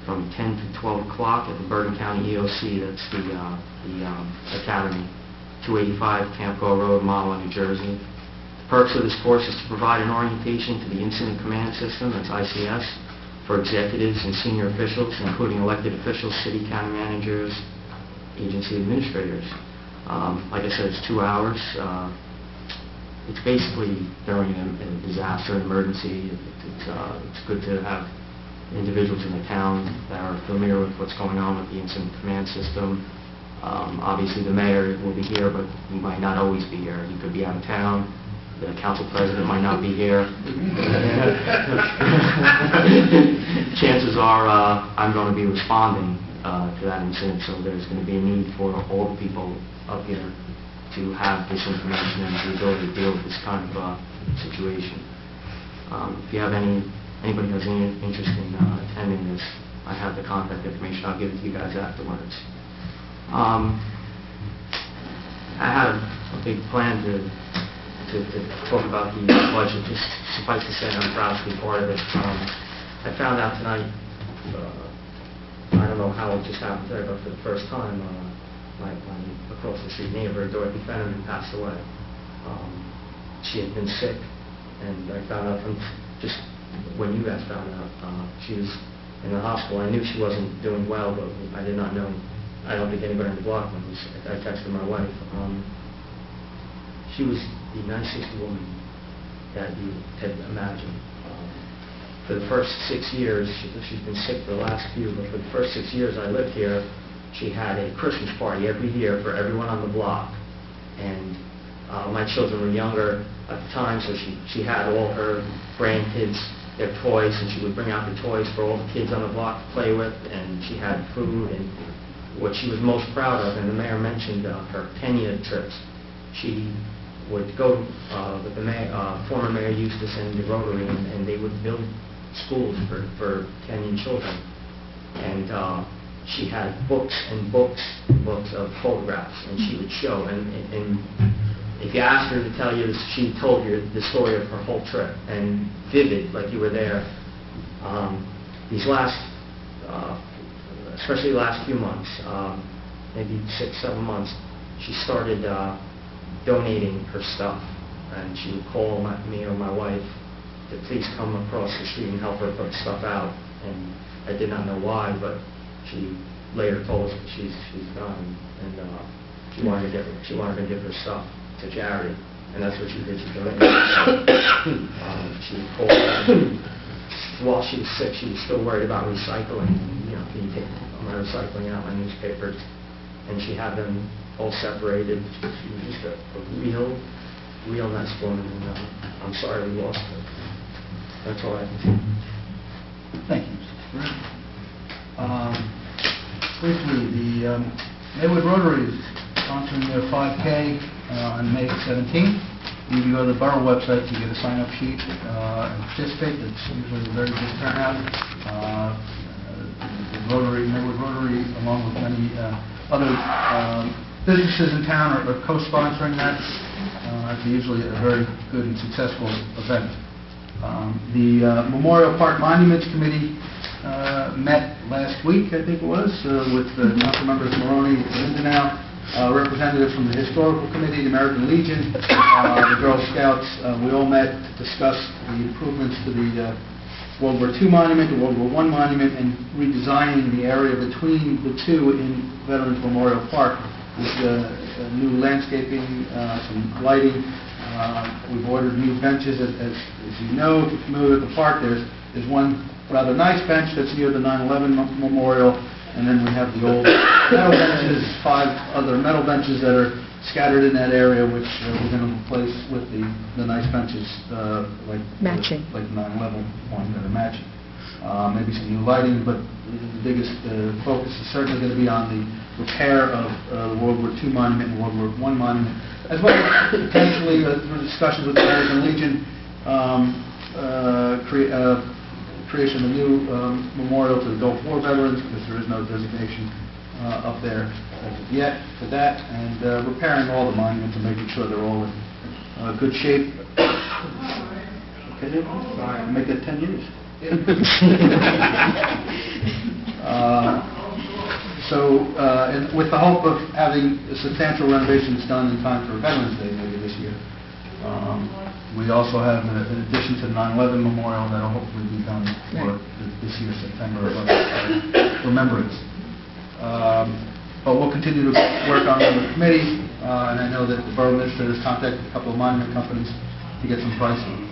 from 10 to 12 o'clock at the Bergen County EOC. That's the Academy, 285 Campbell Road, Mahwah, New Jersey. The purpose of this course is to provide an orientation to the Incident Command System, that's ICS, for executives and senior officials, including elected officials, city, county managers, agency administrators. Like I said, it's 2 hours. It's basically during a disaster, an emergency. It's good to have individuals in the town that are familiar with what's going on with the Incident Command System. Obviously, the mayor will be here, but he might not always be here. He could be out of town. The council president might not be here. Chances are I'm going to be responding to that incident, so there's going to be a need for all the people up here to have this information and the ability to deal with this kind of situation. If you have anybody has any interest in attending this, I have the contact information. I'll give it to you guys afterwards. I had a big plan to talk about the budget. Just suffice to say, I'm proud to be part of it. I found out tonight, I don't know how it just happened today, but for the first time, my across the street neighbor, Dorothy Fennerman, passed away. She had been sick, and I found out from just when you guys found out, she was in the hospital. I knew she wasn't doing well, but I did not know. I don't think anybody on the block knows. I texted my wife. She was the nicest woman that you could imagine. For the first 6 years, she's been sick for the last few, but for the first 6 years I lived here, she had a Christmas party every year for everyone on the block. And my children were younger at the time, so she had all her grandkids, their toys, and she would bring out the toys for all the kids on the block to play with, and she had food. And what she was most proud of, and the mayor mentioned her Kenya trips, she would go with the former mayor Eustace and the Rotary, and they would build schools for Kenyan children. And she had books and books of photographs, and she would show. And if you asked her to tell you this, she told you the story of her whole trip, and vivid, like you were there. These last, especially the last few months, maybe 6-7 months, she started donating her stuff, and she would call me or my wife to please come across the street and help her put stuff out. And I did not know why, but she later told us that she's done, and she wanted to give her stuff to charity, and that's what she did. She donated. She would call while she was sick. She was still worried about recycling. You know, can you take my recycling out, my newspapers? And she had them all separated. She was just a real nice woman, and I'm sorry we lost her. That's all I can say. Thank you, Mr. Fabray. Briefly, the Maywood Rotary is sponsoring their 5K on May 17th. You can go to the Borough website to get a sign-up sheet and participate. It's usually a very good turnout. The Maywood Rotary, along with many other businesses in town, are co-sponsoring that. It's usually a very good and successful event. The Memorial Park Monuments Committee met last week, I think it was, with Council Members Maroney and Lindenau, representatives from the Historical Committee, the American Legion, the Girl Scouts. We all met to discuss the improvements to the World War II monument, the World War I monument, and redesigning the area between the two in Veterans Memorial Park with new landscaping, some lighting. We've ordered new benches, as you know, if you're familiar with the park. There's one rather nice bench that's near the 9/11 memorial, and then we have the old metal benches, 5 other metal benches that are scattered in that area, which we're going to replace with the nice benches Matching. like the 9/11 one that are matching. Maybe some new lighting, but the biggest focus is certainly going to be on the repair of the World War II monument and World War I monument, as well as potentially through discussions with the American Legion, creation of a new memorial to the Gulf War veterans, because there is no designation up there as of yet for that, and repairing all the monuments and making sure they're all in good shape. Okay, make it 10 years. And with the hope of having substantial renovations done in time for Veterans Day maybe this year. We also have, in addition to the 9/11 memorial, that will hopefully be done for this year, September, remembrance. But we'll continue to work on it with the committee, and I know that the borough administrator has contacted a couple of monument companies to get some pricing,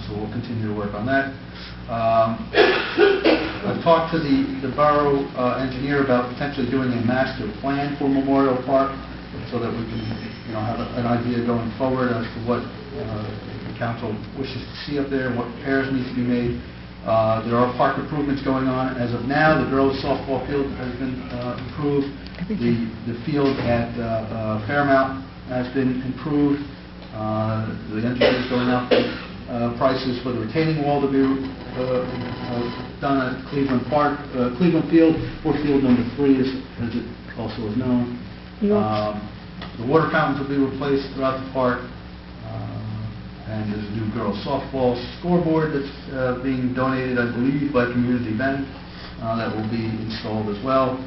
so we'll continue to work on that. I've talked to the borough engineer about potentially doing a master plan for Memorial Park, so that we can, have an idea going forward as to what the council wishes to see up there and what repairs need to be made. There are park improvements going on. As of now, the girls' softball field has been improved. The field at Fairmount has been improved. The engineer is going out prices for the retaining wall to be done at Cleveland Park, Cleveland Field, or Field number 3, as it also is known. The water fountains will be replaced throughout the park, and there's a new girls' softball scoreboard that's being donated, I believe, by Community Event that will be installed as well.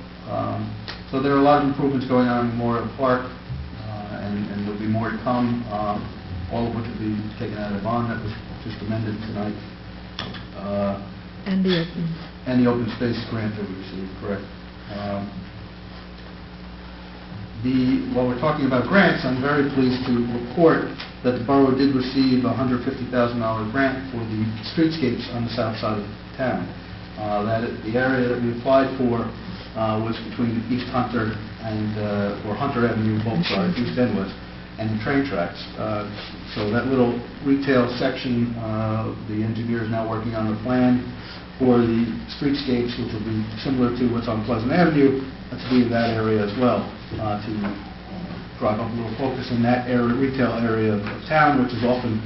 So there are a lot of improvements going on in Memorial Park, and there'll be more to come. All of which will be taken out of the bond that was just amended tonight. And the open space grant that we received, correct. While we're talking about grants, I'm very pleased to report that the borough did receive a $150,000 grant for the streetscapes on the south side of town. The area that we applied for was between East Hunter and or Hunter Avenue, both sides, East and West, and the train tracks. So that little retail section, the engineer is now working on the plan for the streetscapes, which will be similar to what's on Pleasant Avenue, to be in that area as well, to drive up a little focus in that area, retail area of town, which is often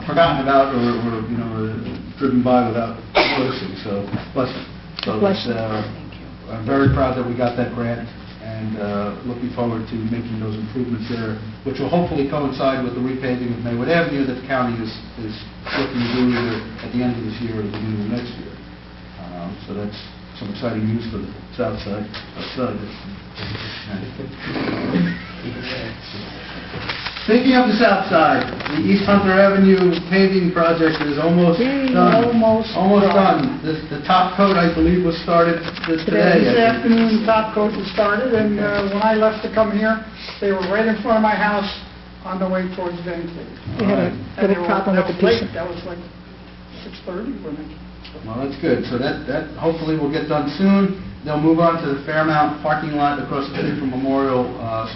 forgotten about or driven by without noticing. So, bless you. I'm very proud that we got that grant, and looking forward to making those improvements there, which will hopefully coincide with the repaving of Maywood Avenue that the county is looking to do either at the end of this year or the beginning of next year. So that's some exciting news for the south side. Speaking of the south side, the East Hunter Avenue paving project is almost done. Almost done. The top coat, I believe, was started today. This afternoon, the top coat was started, and when I left to come here, they were right in front of my house on the way towards Vancouver. We had a bit of problem with the piece. That was like 6:30 for me. Well, that's good. So that hopefully will get done soon. They'll move on to the Fairmount parking lot across the street from Memorial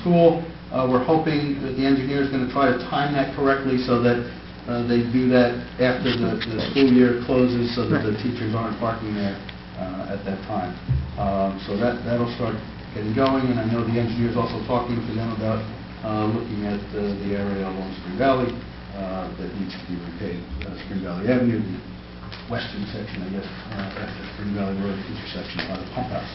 School. We're hoping that the engineer is going to try to time that correctly so that they do that after the school year closes, so that the teachers aren't parking there at that time. So that'll start getting going, and I know the engineer's also talking to them about looking at the area along Spring Valley that needs to be repaved. Spring Valley Avenue, the western section, I guess, after Spring Valley Road intersection by the pump house.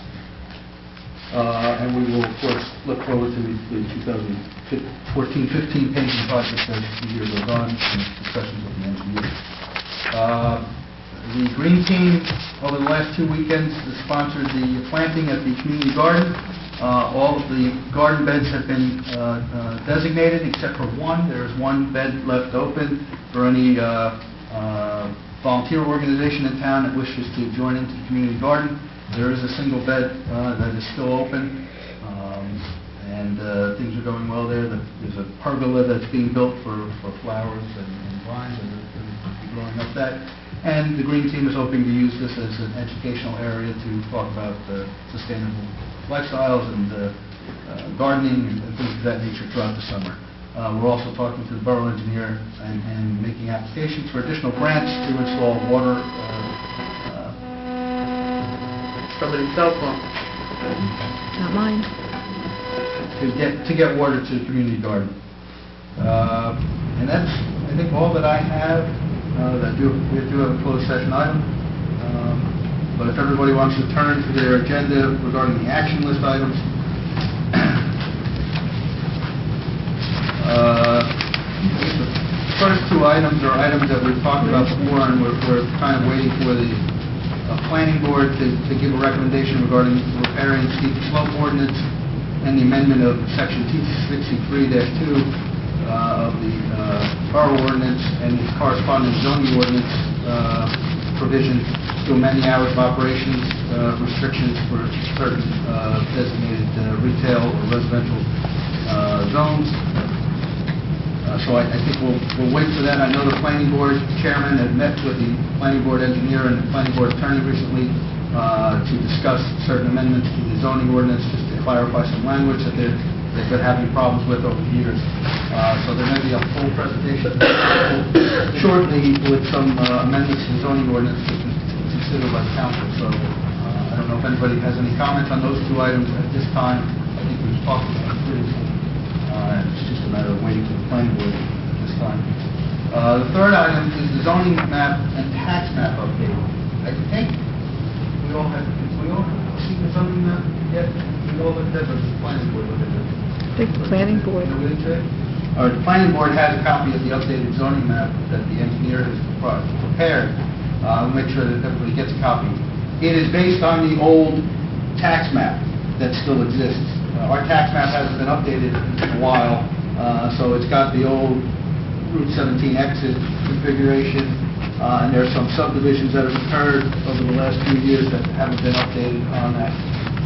And we will, of course, look forward to the 2014-15 paving project as the year goes on, and discussions with the engineer. The Green Team, over the last 2 weekends, has sponsored the planting at the community garden. All of the garden beds have been designated except for one. There is one bed left open for any volunteer organization in town that wishes to join into the community garden. There is a single bed that is still open, and things are going well there. There's a pergola that's being built for flowers and vines, and they're going to be growing up that. And the Green Team is hoping to use this as an educational area to talk about sustainable lifestyles and gardening and things of that nature throughout the summer. We're also talking to the borough engineer and making applications for additional grants to install water. Somebody's cell phone. Not mine. To get water to the community garden. And that's, I think, all that I have. We do have a closed session item. But if everybody wants to turn to their agenda regarding the action list items, the first 2 items are items that we've talked about before, and we're kind of waiting for the planning board to give a recommendation regarding repairing the steep slope ordinance and the amendment of section 263-2 of the borough ordinance and the corresponding zoning ordinance provision to amend the hours of operations restrictions for certain designated retail or residential zones. So I think we'll wait for that. I know the planning board chairman had met with the planning board engineer and the planning board attorney recently to discuss certain amendments to the zoning ordinance, just to clarify some language that they've been having problems with over the years. So there may be a full presentation shortly with some amendments to the zoning ordinance to consider by the council. So I don't know if anybody has any comments on those 2 items at this time. I think we've talked about it previously. It's just a matter of waiting for the planning board at this time. The third item is the zoning map and tax map update. I think we all seen the zoning map yet? We all looked at it, or the planning board looked at it? I think the planning board. The planning board has a copy of the updated zoning map that the engineer has prepared. We'll make sure that everybody gets a copy. It is based on the old tax map that still exists. Our tax map hasn't been updated in a while, so it's got the old Route 17 exit configuration, and there's some subdivisions that have occurred over the last few years that haven't been updated on that.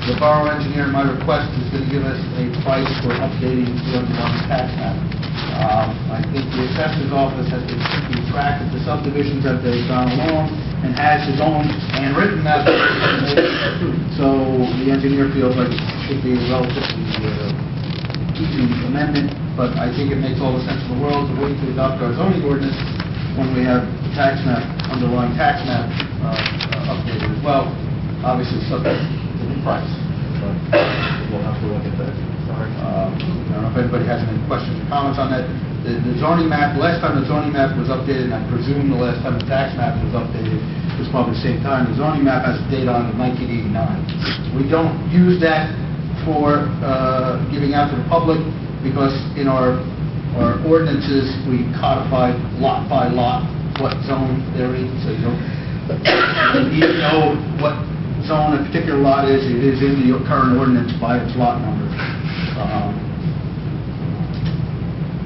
The borough engineer, at my request, is going to give us a price for updating the underlying tax map. I think the assessor's office has been keeping track of the subdivisions as they've gone along and has his own handwritten map. So the engineer feels like it should be a relatively easy amendment, but I think it makes all the sense in the world to wait to adopt our zoning ordinance when we have the tax map, underlying tax map updated as well, obviously subject to the price. But we'll have to look at that. I don't know if anybody has any questions or comments on that. The zoning map, last time the zoning map was updated, and I presume the last time the tax map was updated was probably the same time. The zoning map has a date on it of 1989. We don't use that for giving out to the public because in our ordinances we codified lot by lot what zone they're in, so you don't know what zone a particular lot is. It is in the current ordinance by its lot number.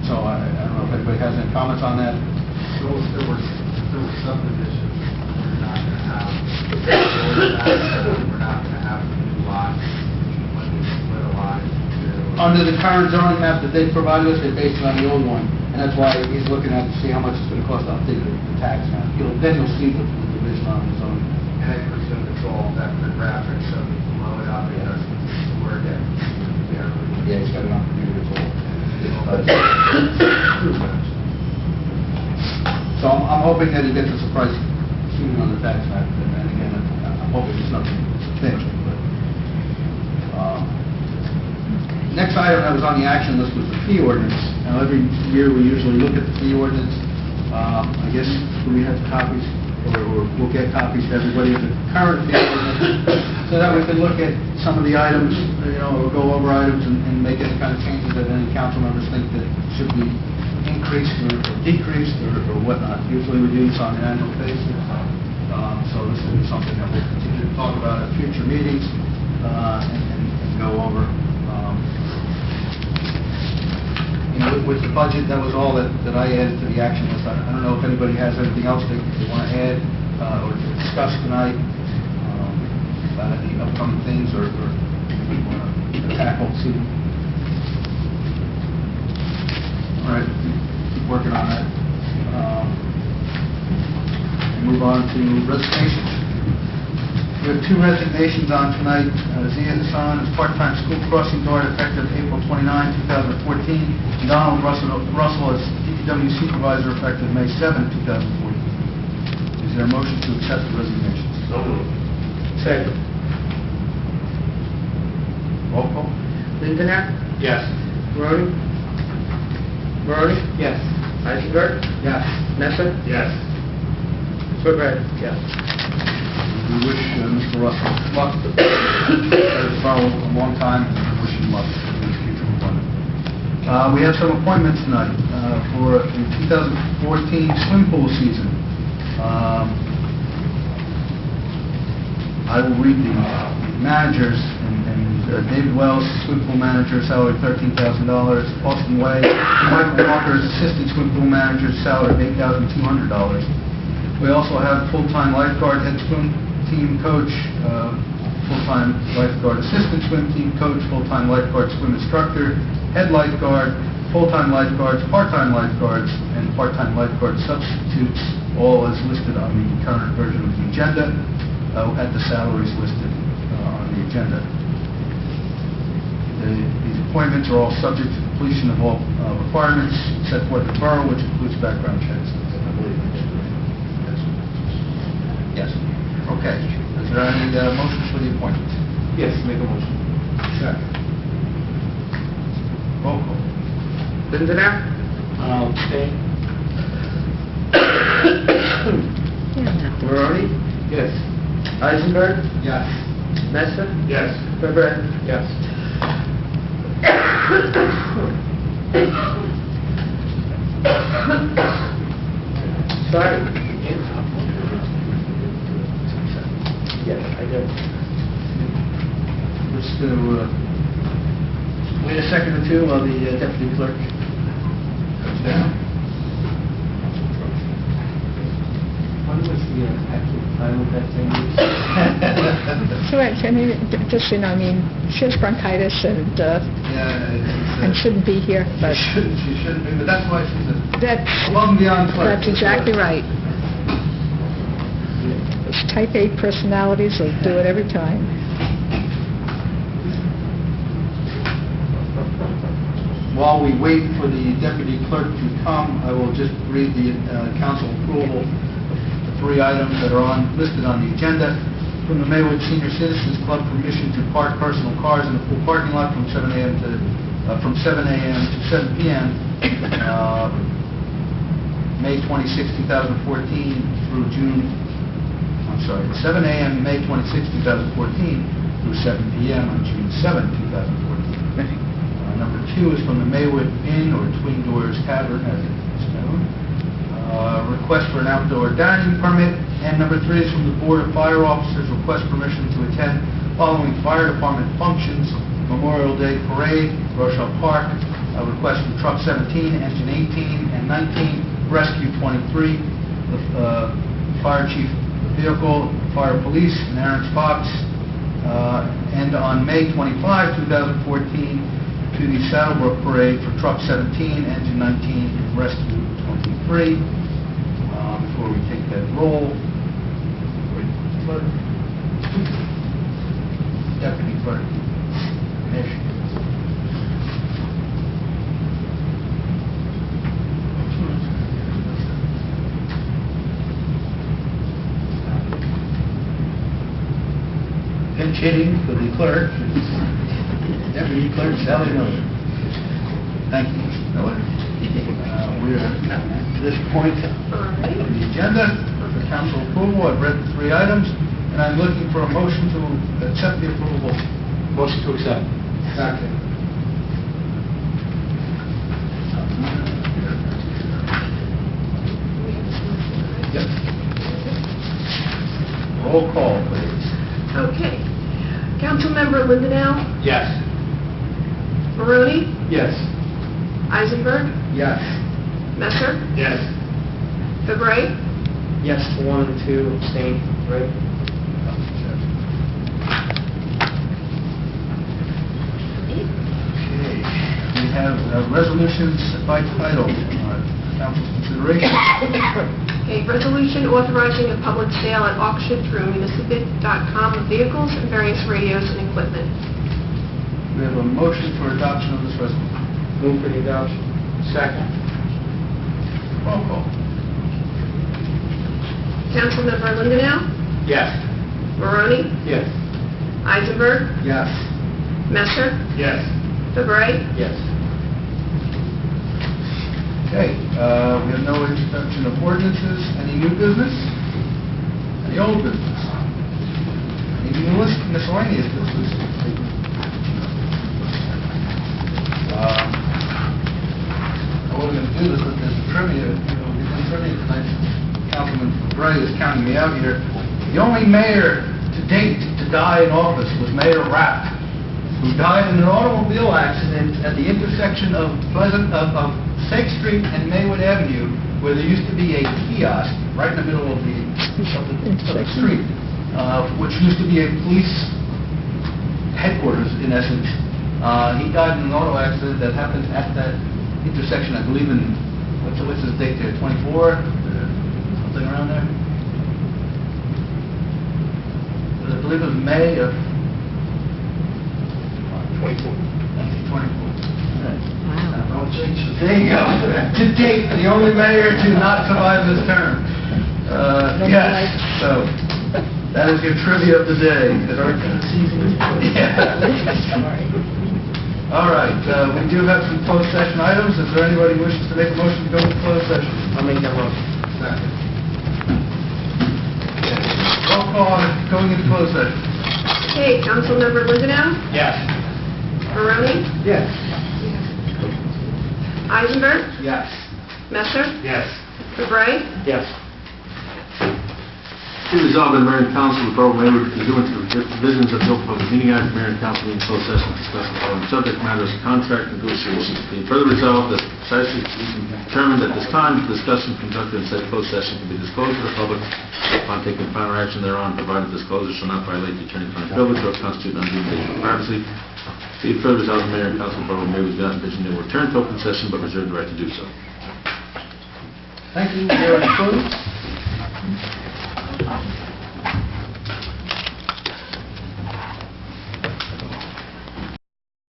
So I don't know if anybody has any comments on that. So if there were subdivisions, we're not going to have new lots when we split a lot into... Under the current zoning map that they provided us, they're based on the old one, and that's why he's looking at to see how much it's going to cost to update the tax map. Then you'll see the division on the zoning. And I presume it's all that the graphics of blow it up, it doesn't work at Yeah, he's got it on computer as well. So I'm hoping that he gets a surprise soon on the tax map, and again, I'm hoping it's nothing substantial, but next item that was on the action list was the fee ordinance. Now, every year, we usually look at the fee ordinance. I guess we have copies, or we'll get copies to everybody of the current fee ordinance, so that we can look at some of the items, or go over items and make any kind of changes that any council members think that should be increased or decreased or whatnot. Usually, we do this on an annual basis. So this will be something that we'll continue to talk about at future meetings and go over. With the budget, that was all that I added to the action list. I don't know if anybody has anything else they want to add or to discuss tonight about any upcoming things or want to tackle. All right, keep working on that. Move on to resignations. We have 2 resignations on tonight. Zia Hassan is part-time school crossing guard effective April 29, 2014. Donald Russell as DPW supervisor effective May 7, 2014. Is there a motion to accept the resignations? So moved. Second. Roll call. Lindner? Yes. Maroney? Maroney? Yes. Eisenberg? Yes. Messer? Yes. Surratt? Yes. We wish Mr. Russell luck. He's followed a long time, and we wish him luck in his future employment. We have some appointments tonight for the 2014 swim pool season. I will read the managers, and David Wells, swim pool manager, salary $13,000. Austin Way, Michael Walker is assistant swim pool manager, salary $8,200. We also have full-time lifeguard, head swim team coach, full-time lifeguard assistant swim team coach, full-time lifeguard swim instructor, head lifeguard, full-time lifeguards, part-time lifeguards, and part-time lifeguard substitutes, all as listed on the current version of the agenda, at the salaries listed on the agenda. These appointments are all subject to completion of all requirements set forth in the borough, which includes background checks. I believe. Yes. Okay. Is there any motions for the appointments? Yes, make a motion. Second. Roll call. Lindner? Abstain. Maroney? Yes. Eisenberg? Yes. Messer? Yes. Surratt? Yes. Sorry. Yes, I do. Just to wait a second or two while the deputy clerk comes down. When was the actual time of that thing? So, I mean, just, she has bronchitis and shouldn't be here, but She shouldn't be, but that's why she's that's, above and beyond clerk. that's exactly right. Those type A personalities will do it every time. While we wait for the deputy clerk to come, I will just read the council approval of the 3 items that are listed on the agenda. From the Maywood Senior Citizens Club, permission to park personal cars in the pool parking lot from 7 a.m. to 7 p.m. May 26, 2014 through 7 a.m. May 26, 2014 through 7 p.m. on June 7, 2014. Number 2 is from the Maywood Inn or Twin Doors Tavern, as it is known. Request for an outdoor dining permit. And number 3 is from the Board of Fire Officers, request permission to attend following fire department functions: Memorial Day Parade, Rochelle Park, request from Truck 17, Engine 18 and 19, Rescue 23, the Fire Chief Vehicle, Fire Police, and Aaron's Fox, and on May 25, 2014, to the Saddlebrook Parade for Truck 17, Engine 19, and Rescue 23. Before we take that roll, Deputy Clerk, Nish. Pinch hitting for the clerk. Deputy Clerk Sally Miller. Thank you, Mr. Miller. We are at this point All on right. the agenda for council approval. I've read the 3 items, and I'm looking for a motion to accept the approval. Motion to accept. Second. Yep. Roll call, please. Okay. Councilmember Lindenau, Yes. Maroney, Yes. Eisenberg, Yes. Messer, Yes. Febray, Yes to 1 and 2, abstain, right? Okay, we have resolutions by title, council consideration. Okay, resolution authorizing a public sale at auction through municipal.com of vehicles and various radios and equipment. We have a motion for adoption of this resolution. Move for the adoption. Second. Roll call. Councilmember Lindenau, Yes. Maroney, Yes. Eisenberg, Yes. Messer, Yes. Febray, Yes. Okay, we have no introduction of ordinances. Any new business? Any old business? Any miscellaneous business? I wasn't going to do this, but there's a trivia, we're doing trivia tonight. Councilman Bray is counting me out here. The only mayor to date to die in office was Mayor Rapp, who died in an automobile accident at the intersection of Sake Street and Maywood Avenue, where there used to be a kiosk right in the middle of the street, which used to be a police headquarters, in essence. He died in an auto accident that happened at that intersection, I believe in, what's his date there, 24? Something around there? I believe it was May of 24. 1924. There you go. To date, the only mayor to not survive this term. Yes, so that is your trivia of the day. Yeah. All right, we do have some closed session items. Is there anybody who wishes to make a motion to go into closed session? I'll make that motion. Second. Roll call on going into closed session. Okay, Councilmember Lindenau, Yes. Maroney, Yes. Eisenberg, Yes. Messer, Yes. Febray, Yes. Be resolved by the Mayor and Council of the Borough of Maywood, pursuant to the provisions of the Open Public Meeting Act, the Mayor and Council in closed session to discuss the following subject matters: contract negotiations. Be further resolved that precisely determined at this time, the discussion conducted in said closed session can be disclosed to the public upon taking final action thereon, provided disclosure shall not violate the attorney-client privilege or constitute undue invasion of privacy. Be it further resolved, the Mayor and Council of the Borough of Maywood do not envision they will return to open session, but reserve the right to do so. Thank you. We are in closed.